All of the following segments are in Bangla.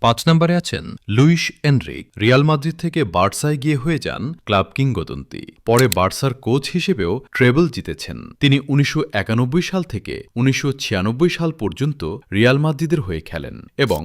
5 নম্বরে আছেন লুইস এনরিক। রিয়াল মাদ্রিদ থেকে বার্সায় গিয়ে হয়ে যান ক্লাব কিংবদন্তি। পরে বার্সার কোচ হিসেবেও ট্রেবল জিতেছেন। তিনি 1991 সাল থেকে 1996 সাল পর্যন্ত রিয়াল মাদ্রিদের হয়ে খেলেন এবং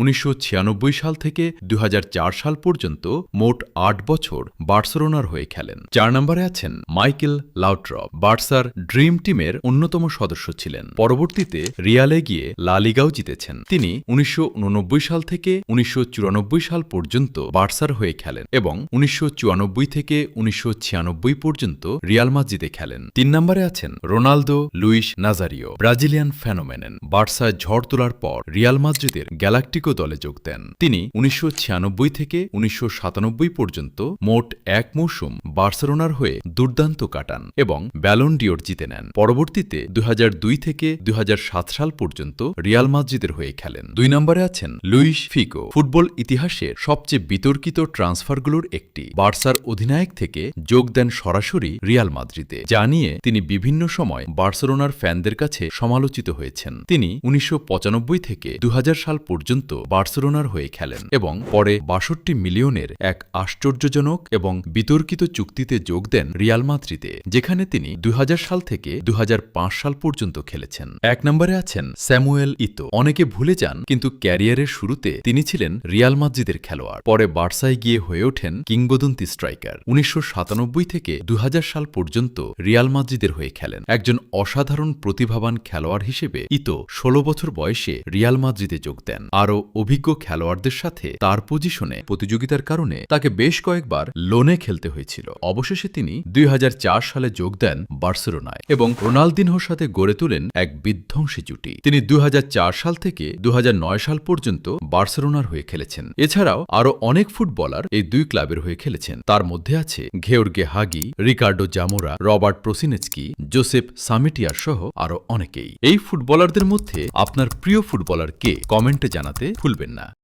1996 সাল থেকে 2004 সাল পর্যন্ত মোট 8 বছর বার্সেলোনার হয়ে খেলেন। 4 নম্বরে আছেন মাইকেল লাউটরপ। বার্সার ড্রিম টিমের অন্যতম সদস্য ছিলেন। পরবর্তীতে রিয়ালে গিয়ে লা লিগাও জিতেছেন। তিনি 1989 সাল থেকে 1994 সাল পর্যন্ত বার্সার হয়ে খেলেন এবং 1994 থেকে 1996 পর্যন্ত রিয়াল মাদ্রিদে খেলেন। 3 নম্বরে আছেন Ronaldo Luis Nazario. Brazilian phenomenon. বার্সায় ঝড় তোলার পর রিয়াল মাদ্রিদের গ্যালাকটিকো দলে যোগ দেন। তিনি 1996 থেকে 1997 পর্যন্ত মোট 1 মৌসুম বার্সেলোনার হয়ে দুর্দান্ত কাটান এবং ব্যালন ডিওর জিতে নেন। পরবর্তীতে 2002 থেকে 2007 সাল পর্যন্ত রিয়াল মাদ্রিদের হয়ে খেলেন। 2 নম্বরে আছেন লুইস ফিগো। ফুটবল ইতিহাসের সবচেয়ে বিতর্কিত ট্রান্সফারগুলোর একটি। বার্সার অধিনায়ক থেকে যোগ দেন সরাসরি রিয়াল মাদ্রিদে, যা নিয়ে তিনি বিভিন্ন সময় বার্সেলোনার ফ্যানদের কাছে সমালোচিত হয়েছেন। তিনি 1995 থেকে 2000 সাল পর্যন্ত বার্সেলোনার হয়ে খেলেন এবং পরে 62 মিলিয়নের এক আশ্চর্যজনক এবং বিতর্কিত চুক্তিতে যোগ দেন রিয়াল মাদ্রিদে, যেখানে তিনি 2000 সাল থেকে 2005 সাল পর্যন্ত খেলেছেন। 1 নম্বরে আছেন স্যামুয়েল ইতো। অনেকে ভুলে যান, কিন্তু ক্যারিয়ারের শুরুতে তিনি ছিলেন রিয়াল মাদ্রিদের খেলোয়াড়। পরে বার্সায় গিয়ে হয়ে ওঠেন কিংবদন্তি স্ট্রাইকার। 1997 থেকে 2000 সাল পর্যন্ত রিয়াল মাদ্রিদের হয়ে খেলেন। একজন অসাধারণ প্রতিভাবান খেলোয়াড় হিসেবে ইতো 16 বছর বয়সে রিয়াল মাদ্রিদে যোগ দেন। আরও অভিজ্ঞ খেলোয়াড়দের সাথে তার পজিশনে প্রতিযোগিতার কারণে তাকে বেশ কয়েকবার লোনে খেলতে হয়েছিল। অবশেষে তিনি 2004 সালে যোগ দেন বার্সেলোনায় এবং রোনালদিনহোর সাথে গড়ে তোলেন এক বিধ্বংসী জুটি। তিনি 2004 সাল থেকে 2009 সাল পর্যন্ত বার্সেলোনার হয়ে খেলেছেন। এছাড়াও আরও অনেক ফুটবলার এই দুই ক্লাবের হয়ে খেলেছেন। তার মধ্যে আছে ঘেওর্গে হাগি, রিকার্ডো জামোরা, রবার্ট প্রসিনেস্কি, জোসেফ সামিটিয়ার সহ আরও অনেকেই। এই ফুটবলারদের মধ্যে আপনার প্রিয় ফুটবলার কে? কমেন্টে জানাতে ভুলবেন না।